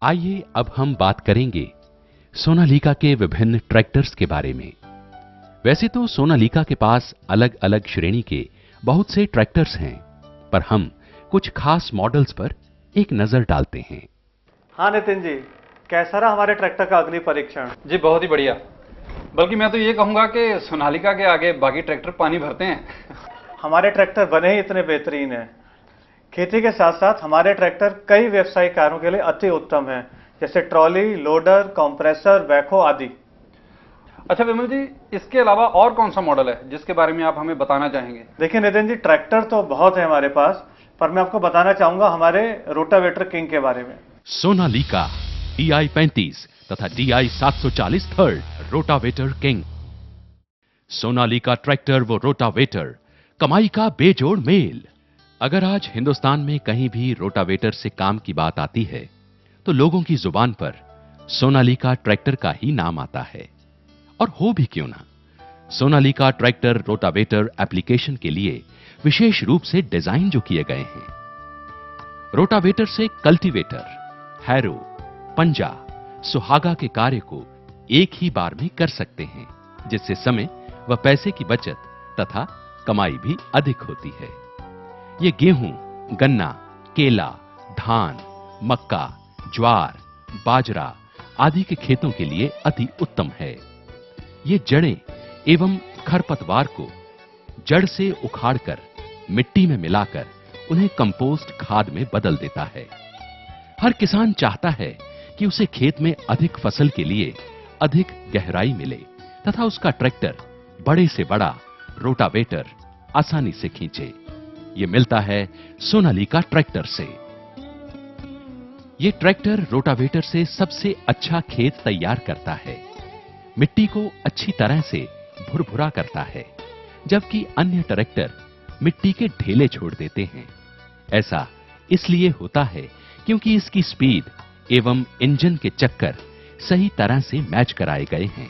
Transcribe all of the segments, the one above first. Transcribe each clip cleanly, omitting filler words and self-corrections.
आइए अब हम बात करेंगे सोनालिका के विभिन्न ट्रैक्टर्स के बारे में। वैसे तो सोनालिका के पास अलग अलग श्रेणी के बहुत से ट्रैक्टर्स हैं, पर हम कुछ खास मॉडल्स पर एक नजर डालते हैं। हाँ नितिन जी, कैसा रहा हमारे ट्रैक्टर का अग्नि परीक्षण? जी बहुत ही बढ़िया। बल्कि मैं तो ये कहूंगा कि सोनालिका के आगे बाकी ट्रैक्टर पानी भरते हैं। हमारे ट्रैक्टर बने ही इतने बेहतरीन हैं। खेती के साथ साथ हमारे ट्रैक्टर कई व्यावसायिक कार्यों के लिए अति उत्तम हैं, जैसे ट्रॉली, लोडर, कंप्रेसर, बैकहो आदि। अच्छा विमल जी, इसके अलावा और कौन सा मॉडल है जिसके बारे में आप हमें बताना चाहेंगे? देखिए नितिन जी, ट्रैक्टर तो बहुत है हमारे पास, पर मैं आपको बताना चाहूंगा हमारे रोटावेटर किंग के बारे में। सोनालिका DI 35 तथा DI 740 third rotavator king. Sonalika tractor वो रोटावेटर, कमाई का बेजोड़ मेल। अगर आज हिंदुस्तान में कहीं भी रोटावेटर से काम की बात आती है तो लोगों की जुबान पर सोनालिका ट्रैक्टर का ही नाम आता है। और हो भी क्यों ना, सोनालिका ट्रैक्टर रोटावेटर एप्लीकेशन के लिए विशेष रूप से डिजाइन जो किए गए हैं। रोटावेटर से कल्टीवेटर, हैरो, पंजा, सुहागा के कार्य को एक ही बार में कर सकते हैं, जिससे समय व पैसे की बचत तथा कमाई भी अधिक होती है। ये गेहूं, गन्ना, केला, धान, मक्का, ज्वार, बाजरा आदि के खेतों के लिए अति उत्तम है। ये जड़ें एवं खरपतवार को जड़ से उखाड़कर मिट्टी में मिलाकर उन्हें कंपोस्ट खाद में बदल देता है। हर किसान चाहता है कि उसे खेत में अधिक फसल के लिए अधिक गहराई मिले तथा उसका ट्रैक्टर बड़े से बड़ा रोटावेटर आसानी से खींचे। ये मिलता है सोनालिका ट्रैक्टर से। ये ट्रैक्टर रोटावेटर से सबसे अच्छा खेत तैयार करता है, मिट्टी को अच्छी तरह से भुरभुरा करता है, जबकि अन्य ट्रैक्टर मिट्टी के ढेले छोड़ देते हैं। ऐसा इसलिए होता है क्योंकि इसकी स्पीड एवं इंजन के चक्कर सही तरह से मैच कराए गए हैं।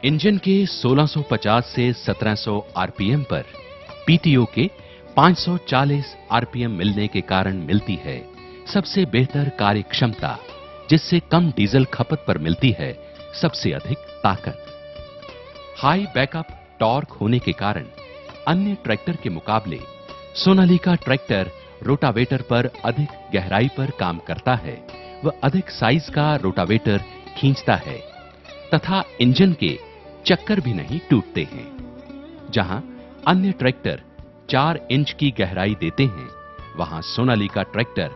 इंजन के 1650 से 1700 आरपीएम पर पीटीओ के 540 आरपीएम मिलने के कारण मिलती है सबसे बेहतर कार्य क्षमता, जिससे कम डीजल खपत पर मिलती है सबसे अधिक ताकत। हाई बैकअप टॉर्क होने के कारण अन्य ट्रैक्टर के मुकाबले सोनालिका ट्रैक्टर रोटावेटर पर अधिक गहराई पर काम करता है व अधिक साइज का रोटावेटर खींचता है तथा इंजन के चक्कर भी नहीं टूटते हैं। जहां अन्य ट्रैक्टर 4 इंच की गहराई देते हैं, वहां सोनालिका ट्रैक्टर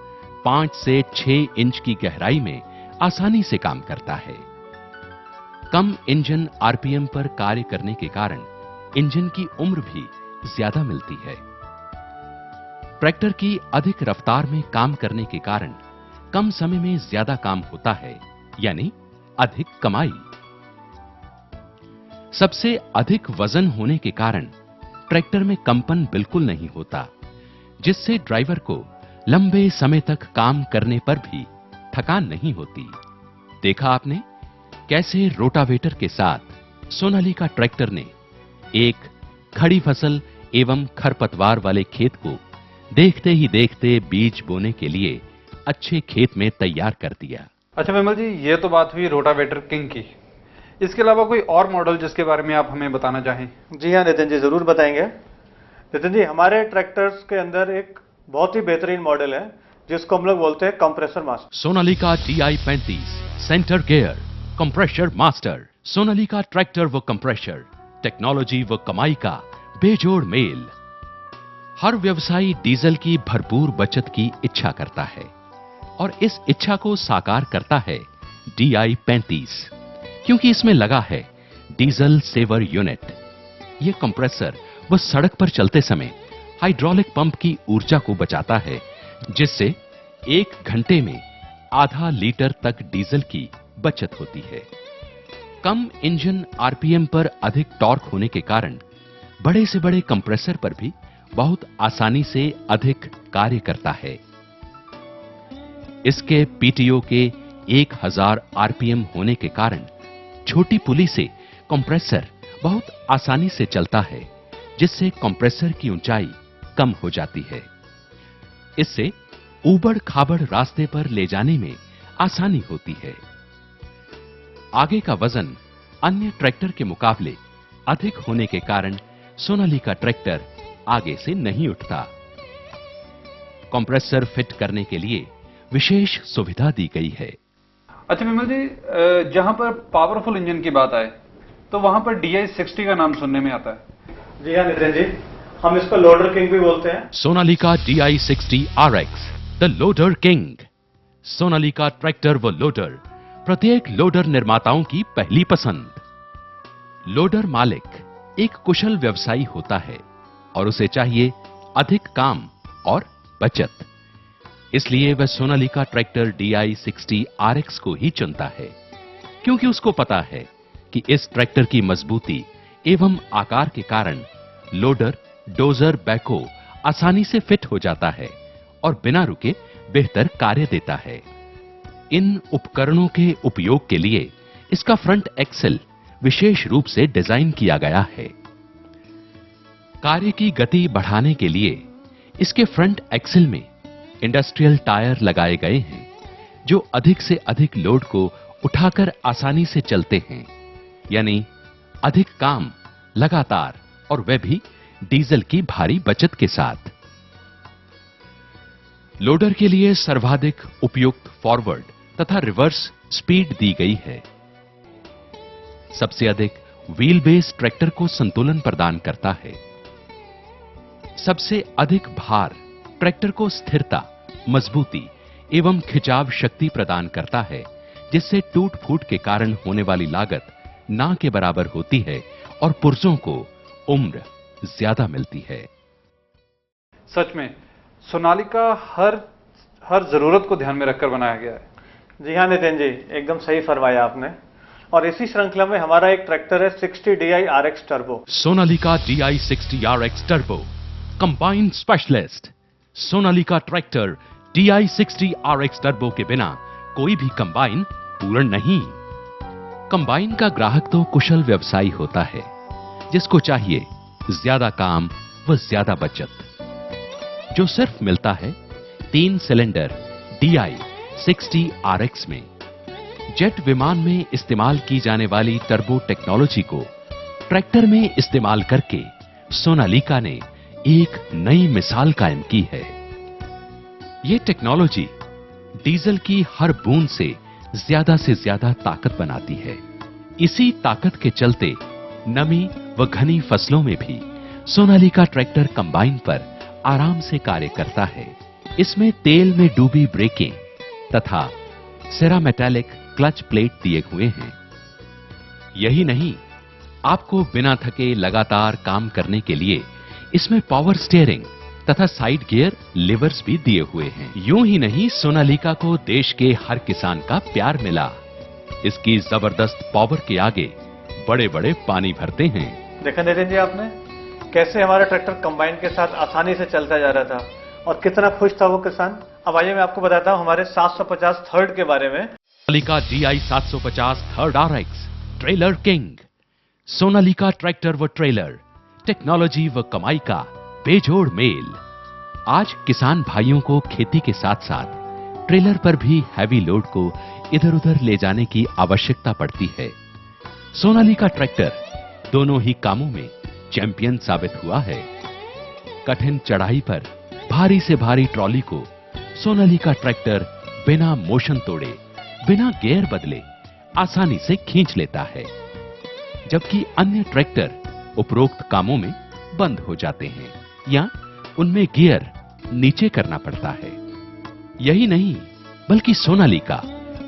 5 से 6 इंच की गहराई में आसानी से काम करता है। कम इंजन आरपीएम पर कार्य करने के कारण इंजन की उम्र भी ज्यादा मिलती है। ट्रैक्टर की अधिक रफ्तार में काम करने के कारण कम समय में ज्यादा काम होता है, यानी अधिक कमाई। सबसे अधिक वजन होने के कारण ट्रैक्टर में कंपन बिल्कुल नहीं होता, जिससे ड्राइवर को लंबे समय तक काम करने पर भी थकान नहीं होती। देखा आपने कैसे रोटावेटर के साथ सोनालिका ट्रैक्टर ने एक खड़ी फसल एवं खरपतवार वाले खेत को देखते ही देखते बीज बोने के लिए अच्छे खेत में तैयार कर दिया। अच्छा विमल जी, ये तो बात हुई रोटावेटर किंग की। इसके अलावा कोई और मॉडल जिसके बारे में आप हमें बताना चाहें? जी हाँ नितिन जी, जरूर बताएंगे। नितिन जी, हमारे ट्रैक्टर्स के अंदर एक बहुत ही बेहतरीन मॉडल है जिसको हम लोग बोलते हैं compressor master. Sonalika DI 35 centre gear compressor master. Sonalika tractor व कंप्रेसर, टेक्नोलॉजी व कमाई का बेजोड़ मेल। हर व्यवसायी डीजल की भरपूर बचत की इच्छा करता है और इस इच्छा को साकार करता है DI 35, क्योंकि इसमें लगा है डीजल सेवर यूनिट। यह कंप्रेसर वह सड़क पर चलते समय हाइड्रोलिक पंप की ऊर्जा को बचाता है, जिससे 1 घंटे में आधा लीटर तक डीजल की बचत होती है। कम इंजन आरपीएम पर अधिक टॉर्क होने के कारण बड़े से बड़े कंप्रेसर पर भी बहुत आसानी से अधिक कार्य करता है। इसके पीटीओ के 1000 आरपीएम होने के कारण छोटी पुली से कंप्रेसर बहुत आसानी से चलता है, जिससे कंप्रेसर की ऊंचाई कम हो जाती है। इससे ऊबड़ खाबड़ रास्ते पर ले जाने में आसानी होती है। आगे का वजन अन्य ट्रैक्टर के मुकाबले अधिक होने के कारण सोनालिका ट्रैक्टर आगे से नहीं उठता। कंप्रेसर फिट करने के लिए विशेष सुविधा दी गई है। अच्छा विमल जी, जहां पर पावरफुल इंजन की बात आए तो वहां पर DI60 का नाम सुनने में आता है। जी हाँ नितिन जी, हम इसको लोडर किंग भी बोलते हैं। Sonalika DI60 RX, the loader king. Sonalika tractor व लोडर प्रत्येक लोडर निर्माताओं की पहली पसंद। लोडर मालिक एक कुशल व्यवसायी होता है और उसे चाहिए अधिक काम और बचत, इसलिए वह सोनालिका ट्रैक्टर DI60 RX को ही चुनता है, क्योंकि उसको पता है कि इस ट्रैक्टर की मजबूती एवं आकार के कारण लोडर, डोजर, बैकहो आसानी से फिट हो जाता है और बिना रुके बेहतर कार्य देता है। इन उपकरणों के उपयोग के लिए इसका फ्रंट एक्सेल विशेष रूप से डिजाइन किया गया है। कार्य की गति बढ़ाने के लिए इसके फ्रंट एक्सेल में इंडस्ट्रियल टायर लगाए गए हैं, जो अधिक से अधिक लोड को उठाकर आसानी से चलते हैं, यानी अधिक काम लगातार, और वह भी डीजल की भारी बचत के साथ। लोडर के लिए सर्वाधिक उपयुक्त फॉरवर्ड तथा रिवर्स स्पीड दी गई है। सबसे अधिक व्हील बेस ट्रैक्टर को संतुलन प्रदान करता है। सबसे अधिक भार ट्रैक्टर को स्थिरता, मजबूती एवं खिंचाव शक्ति प्रदान करता है, जिससे टूट फूट के कारण होने वाली लागत ना के बराबर होती है और पुर्जों को उम्र ज्यादा मिलती है। सच में सोनालिका हर जरूरत को ध्यान में रखकर बनाया गया है। जी हाँ नितिन जी, एकदम सही फरमाया आपने। और इसी श्रृंखला में हमारा एक ट्रैक्टर है 60 DI RX turbo. Sonalika DI60 RX turbo combined specialist. Sonalika tractor DI60 RX turbo के बिना कोई भी कंबाइन पूर्ण नहीं। कंबाइन का ग्राहक तो कुशल व्यवसायी होता है, जिसको चाहिए ज्यादा काम व ज्यादा बचत, जो सिर्फ मिलता है 3 सिलेंडर DI60 RX में। जेट विमान में इस्तेमाल की जाने वाली टर्बो टेक्नोलॉजी को ट्रैक्टर में इस्तेमाल करके सोनालिका ने एक नई मिसाल कायम की है। यह टेक्नोलॉजी डीजल की हर बूंद से ज्यादा ताकत बनाती है। इसी ताकत के चलते नमी व घनी फसलों में भी सोनालिका ट्रैक्टर कंबाइन पर आराम से कार्य करता है। इसमें तेल में डूबी ब्रेकें तथा सेरामेटालिक क्लच प्लेट दिए हुए हैं। यही नहीं, आपको बिना थके लगातार काम करने के लिए इसमें पावर स्टीयरिंग तथा साइड गियर लिवर्स भी दिए हुए हैं। यूं ही नहीं, सोनालिका को देश के हर किसान का प्यार मिला। इसकी जबरदस्त पावर के आगे बड़े बड़े पानी भरते हैं। देखा नितिन जी आपने कैसे हमारा ट्रैक्टर कंबाइन के साथ आसानी से चलता जा रहा था और कितना खुश था वो किसान। अब आइए मैं आपको बताता हूं हमारे 750 थर्ड के बारे में। Sonalika DI750 third RX trailer king. Sonalika tractor व ट्रेलर, टेक्नोलॉजी व कमाई का बेजोड़ मेल। आज किसान भाइयों को खेती के साथ साथ ट्रेलर पर भी हैवी लोड को इधर उधर ले जाने की आवश्यकता पड़ती है। सोनालिका ट्रैक्टर दोनों ही कामों में चैंपियन साबित हुआ है। कठिन चढ़ाई पर भारी से भारी ट्रॉली को सोनालिका ट्रैक्टर बिना मोशन तोड़े, बिना गियर बदले आसानी से खींच लेता है, जबकि अन्य ट्रैक्टर उपरोक्त कामों में बंद हो जाते हैं या उनमें गियर नीचे करना पड़ता है। यही नहीं, बल्कि सोनालिका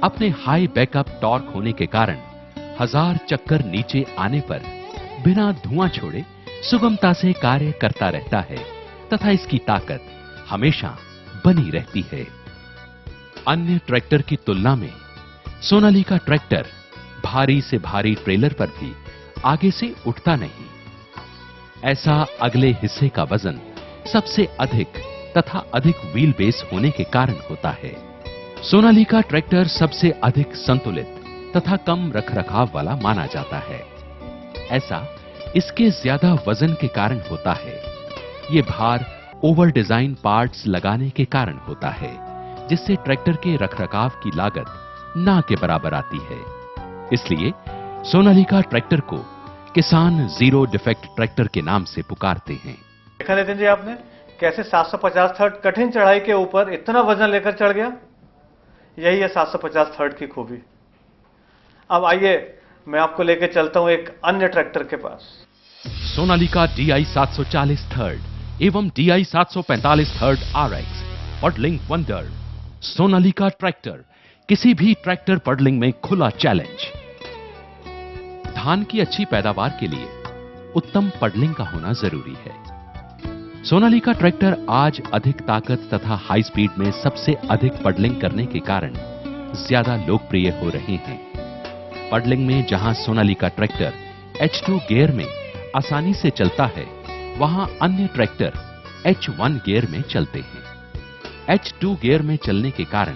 अपने हाई बैकअप टॉर्क होने के कारण 1000 चक्कर नीचे आने पर बिना धुआं छोड़े सुगमता से कार्य करता रहता है तथा इसकी ताकत हमेशा बनी रहती है। अन्य ट्रैक्टर की तुलना में सोनालिका ट्रैक्टर भारी से भारी ट्रेलर पर भी आगे से उठता नहीं। ऐसा अगले हिस्से का वजन सबसे अधिक तथा अधिक व्हील बेस होने के कारण होता है। सोनालिका ट्रैक्टर सबसे अधिक संतुलित तथा कम रखरखाव वाला माना जाता है। ऐसा इसके ज्यादा वजन के कारण होता है। ये भार ओवर डिजाइन पार्ट्स लगाने के कारण होता है। जिससे ट्रैक्टर के रखरखाव की लागत ना के बराबर आती है। इसलिए सोनालिका ट्रैक्टर को किसान जीरो डिफेक्ट ट्रैक्टर के नाम से पुकारते हैं। देखा नितिन जी आपने कैसे 750 थर्ड कठिन चढ़ाई के ऊपर इतना वजन लेकर चढ़ गया। यही है 750 थर्ड की खूबी। अब आइए मैं आपको लेकर चलता हूं एक अन्य ट्रैक्टर के पास। सोनालिका DI 740 थर्ड एवं DI 745 third RX puddling wonder. Sonalika tractor किसी भी ट्रैक्टर पडलिंग में खुला चैलेंज। धान की अच्छी पैदावार के लिए उत्तम पडलिंग का होना जरूरी है। सोनालिका ट्रैक्टर आज अधिक ताकत तथा हाई स्पीड में सबसे अधिक पडलिंग करने के कारण ज्यादा लोकप्रिय हो रहे हैं। पडलिंग में जहां सोनालिका ट्रैक्टर H2 गियर में आसानी से चलता है, वहां अन्य ट्रैक्टर H1 गियर में चलते हैं। H2 गियर में चलने के कारण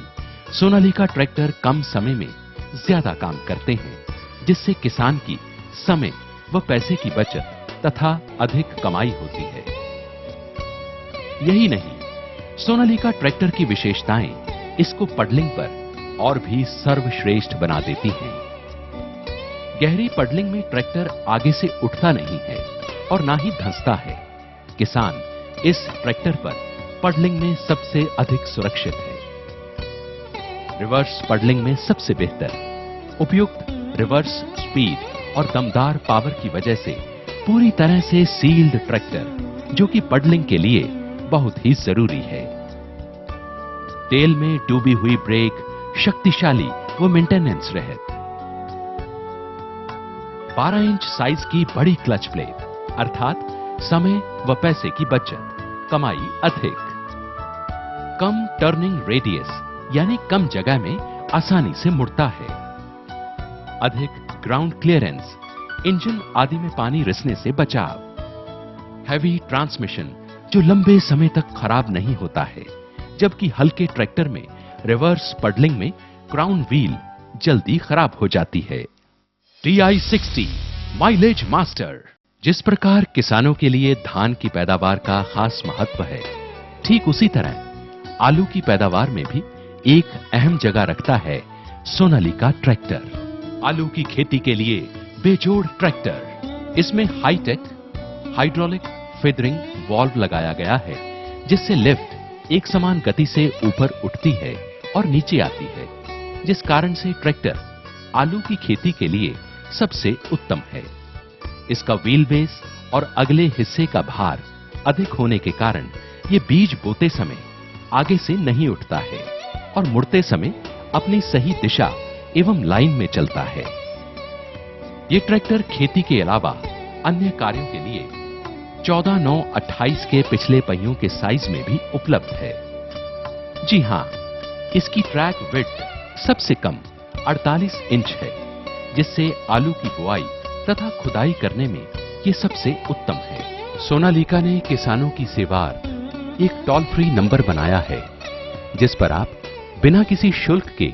सोनालिका ट्रैक्टर कम समय में ज्यादा काम करते हैं, जिससे किसान की समय व पैसे की बचत तथा अधिक कमाई होती है। यही नहीं, सोनालिका ट्रैक्टर की विशेषताएं इसको पडलिंग पर और भी सर्वश्रेष्ठ बना देती हैं। गहरी पडलिंग में ट्रैक्टर आगे से उठता नहीं है और ना ही धंसता है। किसान इस ट्रैक्टर पर पडलिंग में सबसे अधिक सुरक्षित है। रिवर्स पडलिंग में सबसे बेहतर उपयुक्त रिवर्स स्पीड और दमदार पावर की वजह से पूरी तरह से सील्ड ट्रैक्टर, जो कि पडलिंग के लिए बहुत ही जरूरी है। तेल में डूबी हुई ब्रेक शक्तिशाली व मेंटेनेंस रहित। 12 इंच साइज की बड़ी क्लच प्लेट, अर्थात समय व पैसे की बचत, कमाई अधिक। कम टर्निंग रेडियस, यानी कम जगह में आसानी से मुड़ता है। अधिक ग्राउंड क्लियरेंस, इंजन आदि में पानी रिसने से बचाव। हैवी ट्रांसमिशन, जो लंबे समय तक खराब नहीं होता है, जबकि हल्के ट्रैक्टर में रिवर्स पडलिंग में क्राउन व्हील जल्दी खराब हो जाती है। DI 60 mileage master. जिस प्रकार किसानों के लिए धान की पैदावार का खास महत्व है, ठीक उसी तरह आलू की पैदावार में भी एक अहम जगह रखता है सोनालिका ट्रैक्टर। आलू की खेती के लिए बेजोड़ ट्रैक्टर। इसमें हाईटेक हाइड्रोलिक फीडरिंग वाल्व लगाया गया है, जिससे लिफ्ट एक समान गति से ऊपर उठती है और नीचे आती है, जिस कारण से ट्रैक्टर आलू की खेती के लिए सबसे उत्तम है। इसका व्हील बेस और अगले हिस्से का भार अधिक होने के कारण ये बीज बोते समय आगे से नहीं उठता है और मुड़ते समय अपनी सही दिशा एवं लाइन में चलता है। ये ट्रैक्टर खेती के अलावा अन्य कार्यों के लिए 14-9-28 के पिछले पहियों के साइज में भी उपलब्ध है। जी हां, इसकी ट्रैक विड्थ सबसे कम 48 इंच है, जिससे आलू की बुआई तथा खुदाई करने में ये सबसे उत्तम है। सोनालिका ने किसानों की सेवार्थ एक टोल फ्री नंबर बनाया है, जिस पर आप बिना किसी शुल्क के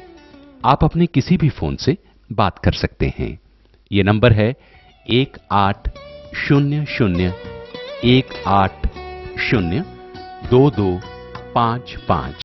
आप अपने किसी भी फोन से बात कर सकते हैं। ये नंबर है 1800-180-2255।